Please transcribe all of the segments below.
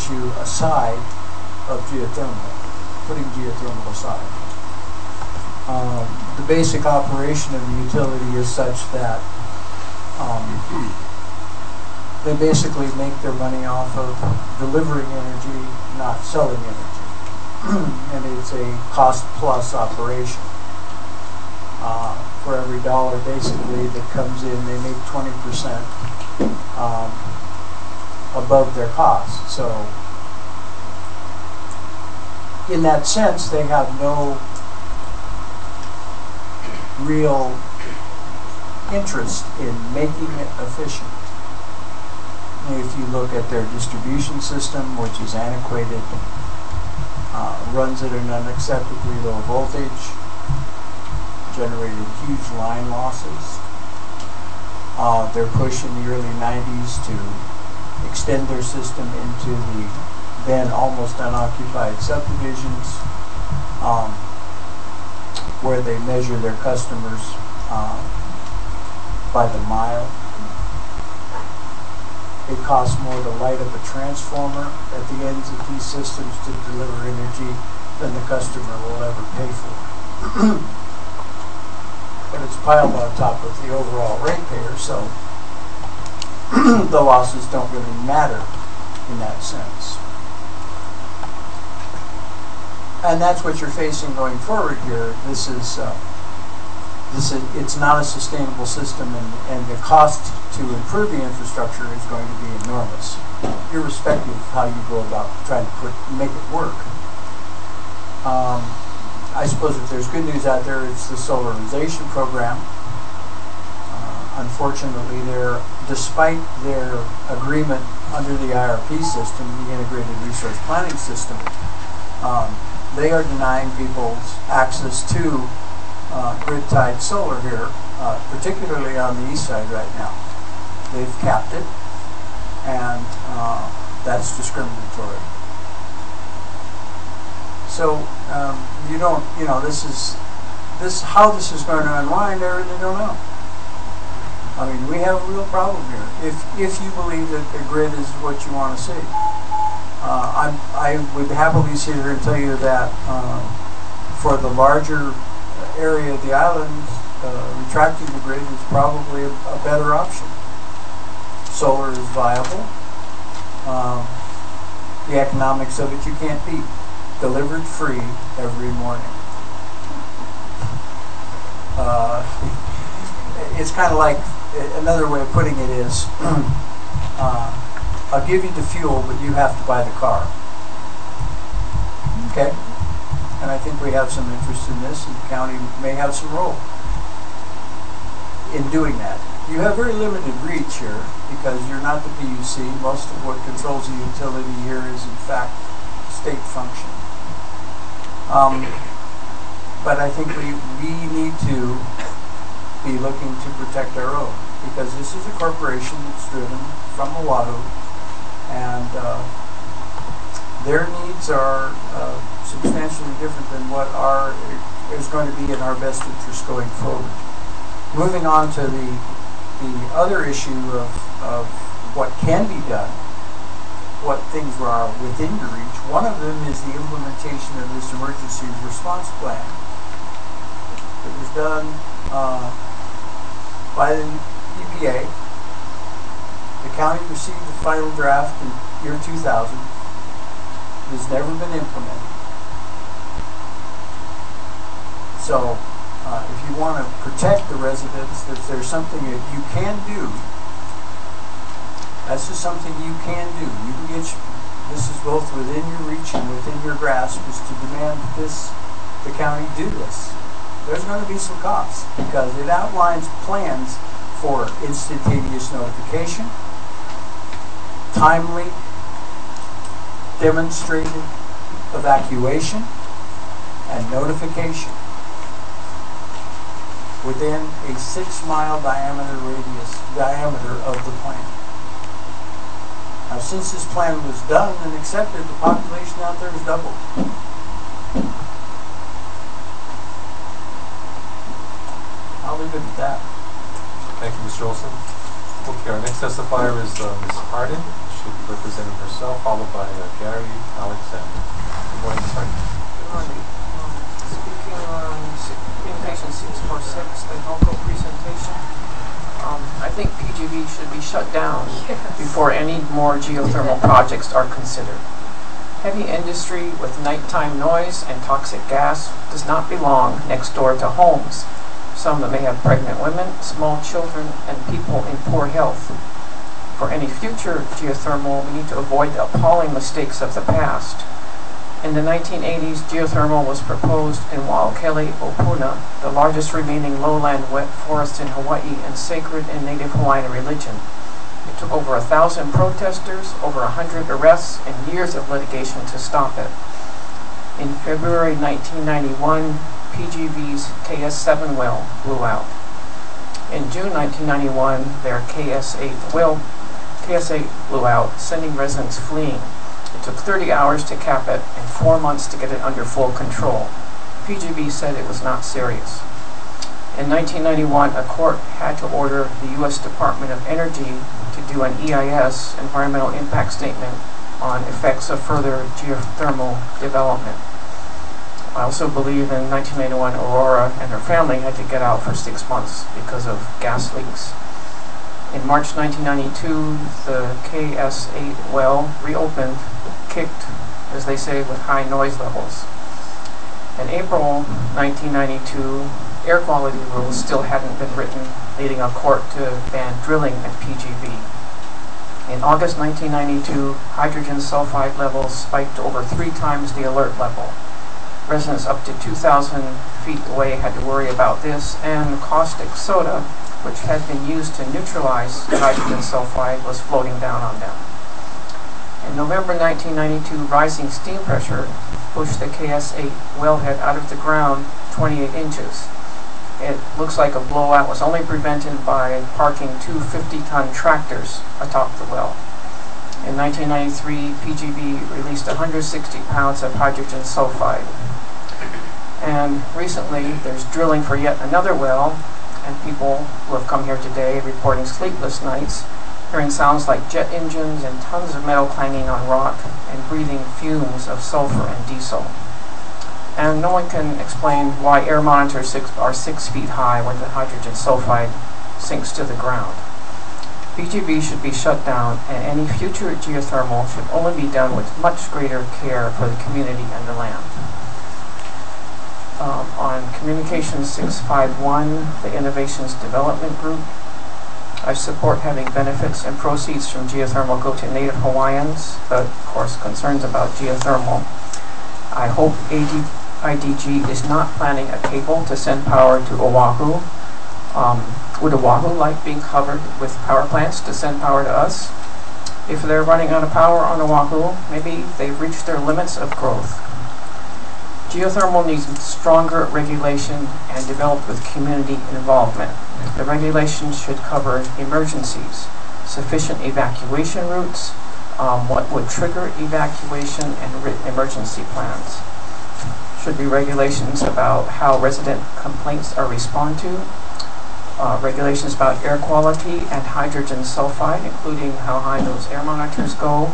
issue aside of geothermal, putting geothermal aside. The basic operation of the utility is such that they basically make their money off of delivering energy, not selling energy. And it's a cost-plus operation. For every dollar basically that comes in, they make 20% above their cost. So in that sense, they have no real interest in making it efficient. If you look at their distribution system, which is antiquated, runs at an unacceptably low voltage, generated huge line losses. Their push in the early 90s to extend their system into the then almost unoccupied subdivisions, where they measure their customers by the mile. It costs more to light up a transformer at the ends of these systems to deliver energy than the customer will ever pay for. But it's piled on top of the overall ratepayer, so the losses don't really matter in that sense. And that's what you're facing going forward here. It's not a sustainable system, and the cost to improve the infrastructure is going to be enormous, irrespective of how you go about trying to make it work. I suppose if there's good news out there, it's the solarization program. Unfortunately, despite their agreement under the IRP system, the Integrated Resource Planning System, they are denying people's access to grid-tied solar here, particularly on the east side right now. They've capped it, and that's discriminatory. So how this is going to unwind, I really don't know. I mean, we have a real problem here. If you believe that the grid is what you want to see, I would happily sit here and tell you that for the larger area of the island, retracting the grid is probably a better option. Solar is viable. The economics of it you can't beat. Delivered free every morning. It's kind of like, another way of putting it is, I'll give you the fuel, but you have to buy the car. Okay? And I think we have some interest in this, and the county may have some role in doing that. You have very limited reach here because you're not the PUC. Most of what controls the utility here is in fact state function. But I think we need to be looking to protect our own, because this is a corporation that's driven from Oahu, and their needs are substantially different than what is going to be in our best interest going forward. Moving on to the other issue of what can be done, what things are within your reach. One of them is the implementation of this emergency response plan. It was done by the EPA. The county received the final draft in year 2000. It has never been implemented. So if you want to protect the residents, if there's something that you can do, that's just something you can do. You can get, this is both within your reach and within your grasp, is to demand that the county do this. There's going to be some costs because it outlines plans for instantaneous notification, timely, demonstrated evacuation, and notification within a 6-mile diameter of the plant. Now, since this plan was done and accepted, the population out there has doubled. I'll leave it at that. Thank you, Mr. Olson. Okay, our next testifier is Ms. Hardin. will be representing herself, followed by Gary Alexander. Good morning, sir. Good morning. Speaking on Communication 646, the HELCO presentation, I think PGV should be shut down before any more geothermal projects are considered. Heavy industry with nighttime noise and toxic gas does not belong next door to homes. Some that may have pregnant women, small children, and people in poor health. For any future geothermal, we need to avoid the appalling mistakes of the past. In the 1980s, geothermal was proposed in Wa'okele, Puna, the largest remaining lowland wet forest in Hawaii and sacred in Native Hawaiian religion. It took over 1,000 protesters, over 100 arrests, and years of litigation to stop it. In February 1991, PGV's KS7 well blew out. In June 1991, their KS8 blew out, sending residents fleeing. It took 30 hours to cap it and 4 months to get it under full control. PGV said it was not serious. In 1991, a court had to order the U.S. Department of Energy to do an EIS, Environmental Impact Statement, on effects of further geothermal development. I also believe in 1991, Aurora and her family had to get out for 6 months because of gas leaks. In March 1992, the KS8 well reopened, kicked, as they say, with high noise levels. In April 1992, air quality rules still hadn't been written, leading a court to ban drilling at PGV. In August 1992, hydrogen sulfide levels spiked over 3 times the alert level. Residents up to 2,000 feet away had to worry about this, and caustic soda, which had been used to neutralize the hydrogen sulfide, was floating down on them. In November 1992, rising steam pressure pushed the KS8 wellhead out of the ground 28 inches. It looks like a blowout was only prevented by parking 2 50-ton tractors atop the well. In 1993, PGV released 160 pounds of hydrogen sulfide. And recently, there's drilling for yet another well, and people who have come here today reporting sleepless nights, hearing sounds like jet engines and tons of metal clanging on rock, and breathing fumes of sulfur and diesel. And no one can explain why air monitors are 6 feet high when the hydrogen sulfide sinks to the ground. PGV should be shut down, and any future geothermal should only be done with much greater care for the community and the land. On Communication 651, the Innovations Development Group, I support having benefits and proceeds from geothermal go to Native Hawaiians, but of course concerns about geothermal. I hope IDG is not planning a cable to send power to Oahu. Would Oahu like being covered with power plants to send power to us? If they're running out of power on Oahu, maybe they've reached their limits of growth. Geothermal needs stronger regulation and developed with community involvement. The regulations should cover emergencies, sufficient evacuation routes, what would trigger evacuation, and written emergency plans. Should be regulations about how resident complaints are responded to, regulations about air quality and hydrogen sulfide, including how high those air monitors go,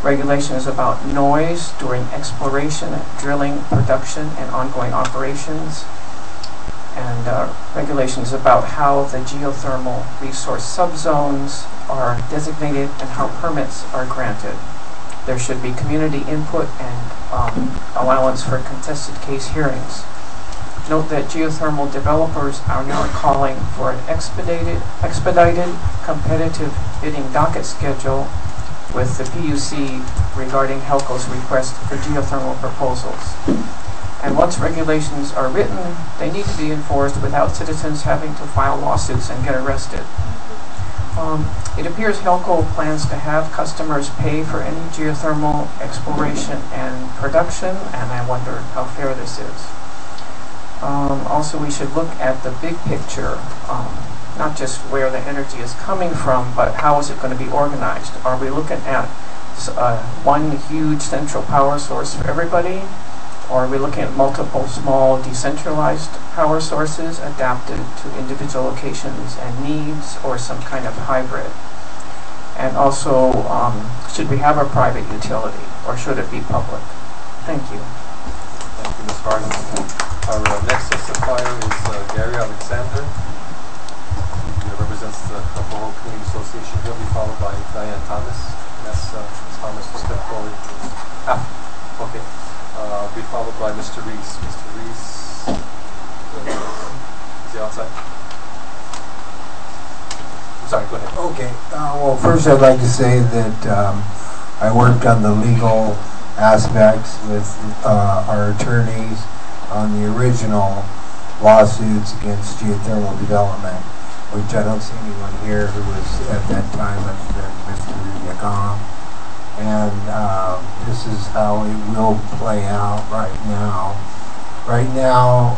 regulations about noise during exploration, drilling, production, and ongoing operations, and regulations about how the geothermal resource subzones are designated and how permits are granted. There should be community input and allowance for contested case hearings. Note that geothermal developers are now calling for an expedited, competitive bidding docket schedule with the PUC regarding HELCO's request for geothermal proposals. And once regulations are written, they need to be enforced without citizens having to file lawsuits and get arrested. It appears HELCO plans to have customers pay for any geothermal exploration and production, and I wonder how fair this is. Also, we should look at the big picture, not just where the energy is coming from, but how is it going to be organized? Are we looking at one huge central power source for everybody? Or are we looking at multiple small decentralized power sources adapted to individual locations and needs, or some kind of hybrid? And also, should we have a private utility or should it be public? Thank you. Thank you, Ms. Harden. Our next testifier is Gary Alexander. He represents the Boho Community Association. He'll be followed by Diane Thomas. Yes, Ms. Thomas will step forward. Okay. Be followed by Mr. Reese. Mr. Reese, is he outside? I'm sorry, go ahead. Okay. Well, first I'd like to say that I worked on the legal aspects with our attorneys on the original lawsuits against geothermal development, which I don't see anyone here who was at that time other than Mr. Yakam. And this is how it will play out right now. Right now,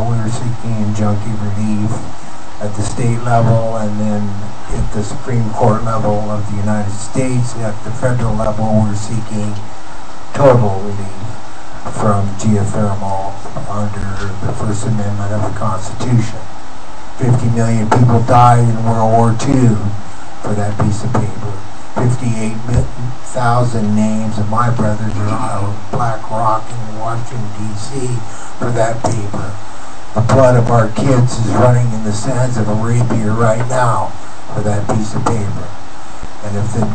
we're seeking injunctive relief at the state level, and then at the Supreme Court level of the United States. At the federal level, we're seeking total relief from geothermal under the First Amendment of the Constitution. 50 million people died in World War II for that piece of paper. 58,000 names of my brothers are on Black Rock in Washington, D.C. for that paper. The blood of our kids is running in the sands of Arabia right now for that piece of paper. And if the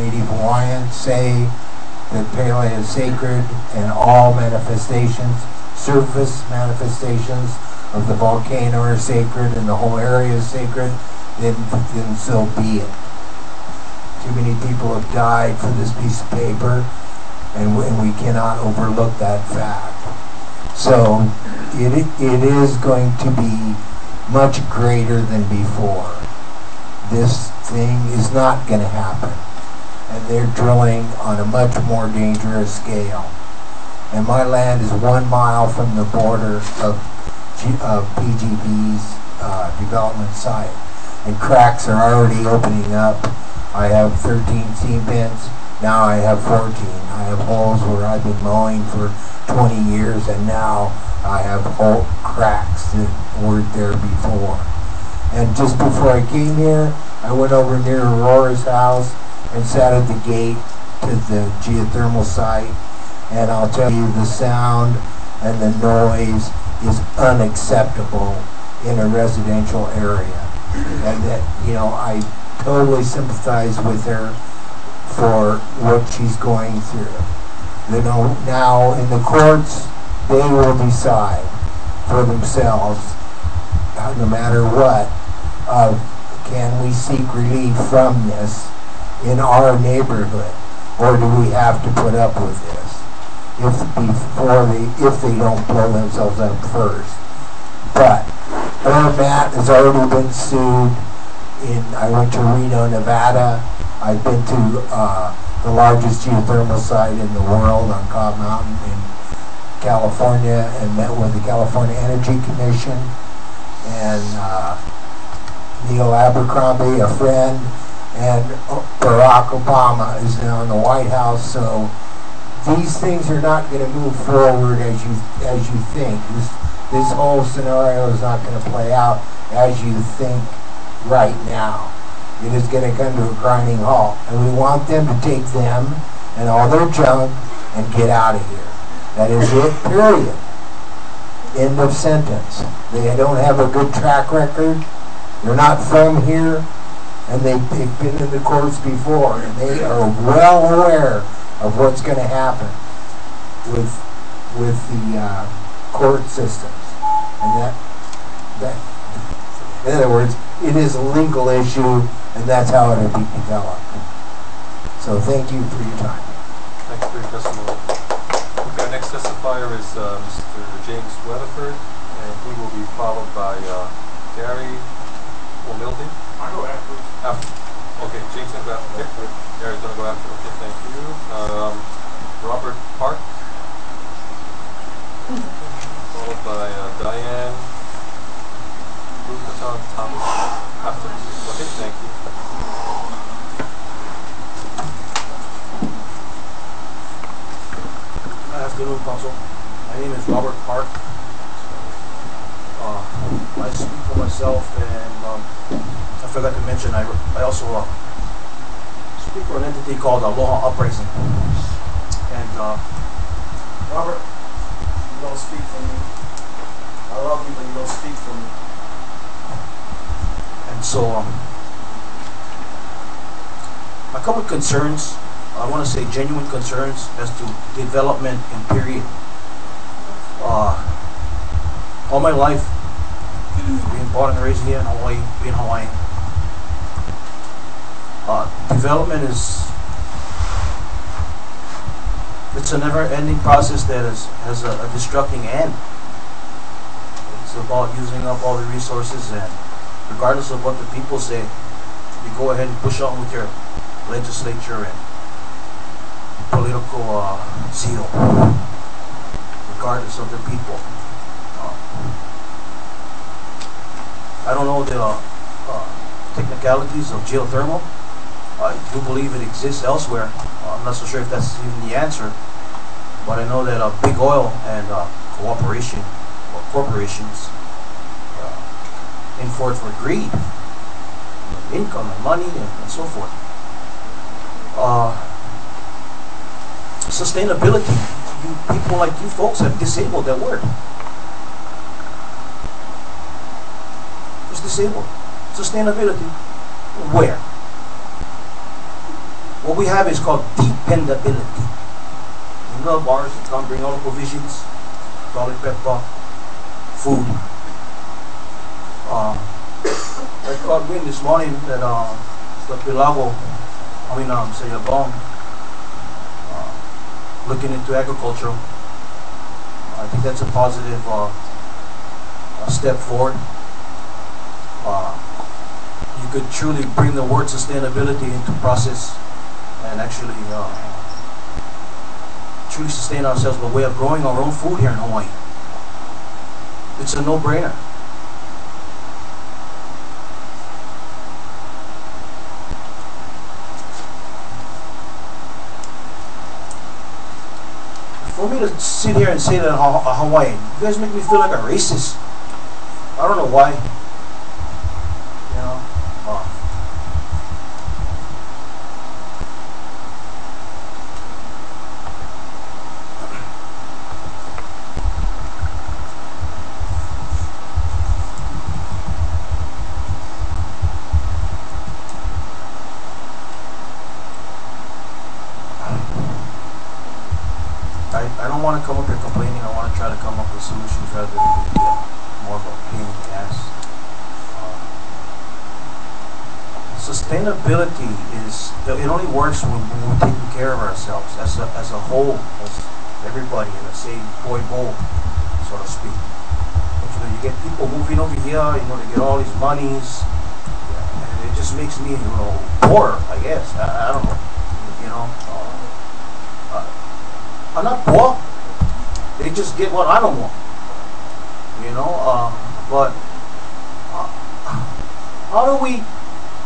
Native Hawaiians say that Pele is sacred and all manifestations, surface manifestations of the volcano are sacred and the whole area is sacred, then so be it. Too many people have died for this piece of paper, and we cannot overlook that fact. So it is going to be much greater than before. This thing is not going to happen, and they're drilling on a much more dangerous scale. And my land is 1 mile from the border of PGV's development site, and cracks are already opening up. I have 13 seam pins, now I have 14. I have holes where I've been mowing for 20 years, and now I have whole cracks that weren't there before. And just before I came here, I went over near Aurora's house and sat at the gate to the geothermal site, and I'll tell you, the sound and the noise is unacceptable in a residential area. And that, I totally sympathize with her for what she's going through. Now in the courts, they will decide for themselves, no matter what, can we seek relief from this in our neighborhood, or do we have to put up with this if they don't blow themselves up first? But Matt has already been sued. I went to Reno, Nevada. I've been to the largest geothermal site in the world on Cobb Mountain in California, and met with the California Energy Commission and Neil Abercrombie, a friend, and Barack Obama is now in the White House. So these things are not going to move forward as you think. This whole scenario is not going to play out as you think right now. It is going to come to a grinding halt, and we want them to take them and all their junk and get out of here. That is it, period. End of sentence. They don't have a good track record. They're not from here, and they've been in the courts before, and they are well aware of what's going to happen with the court systems. And that in other words, it is a legal issue, and that's how it will be developed. So thank you for your time. Thank you for your testimony. Okay, our next testifier is Mr. James Weatherford, and he will be followed by Gary O'Mildy. I go after. Okay, James going to go after. Okay. Gary's going to go after. Okay, thank you. Robert Park, followed by Diane Thomas after. Okay, thank you. Good afternoon, Council. My name is Robert Park. I speak for myself, and I forgot to mention I also speak for an entity called Aloha Uprising. And Robert, you don't speak for me. I love you, but you don't speak for me. And so I come with concerns. I want to say genuine concerns as to development in period. All my life, being born and raised here in Hawaii, being Hawaiian, development it's a never-ending process that has a destructing end. It's about using up all the resources, and regardless of what the people say, you go ahead and push on with your legislature and political zeal, regardless of the people. I don't know the technicalities of geothermal. I do believe it exists elsewhere. I'm not so sure if that's even the answer, but I know that big oil and cooperation or corporations in for it for greed, income and money and so forth. Sustainability. People like you folks have disabled that word. It's disabled. Sustainability. Where? What we have is called dependability. You know, bars that come bring all the provisions, garlic pepper, food. I caught wind this morning that the Pilago, Sayabong, looking into agriculture. I think that's a positive step forward. You could truly bring the word sustainability into process and actually truly sustain ourselves by way of growing our own food here in Hawaii. It's a no-brainer. For me to sit here and say that a Hawaiian, you guys make me feel like a racist. I don't know why. You know. I don't want to come up here complaining. I want to try to come up with solutions rather than be more of a pain in the ass. Sustainability it only works when we're taking care of ourselves as a whole, as everybody in the same boy bowl, so to speak. But, you get people moving over here, they get all these monies, and it just makes me, poor, I guess. I don't know, I'm not poor. They just get what I don't want. But how do we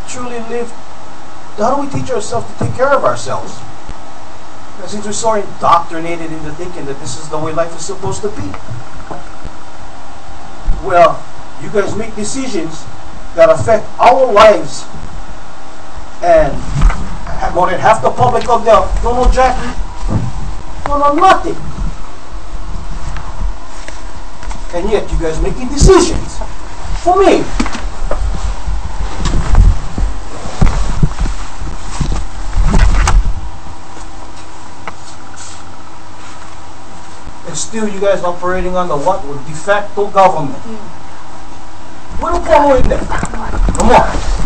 truly live? How do we teach ourselves to take care of ourselves? Since we're so indoctrinated into thinking that this is the way life is supposed to be. Well, you guys make decisions that affect our lives, and more than half the public of there don't know jack. Don't know nothing. And yet you guys making decisions for me. And still you guys operating on the what? With de facto government. What do you in there? Come on.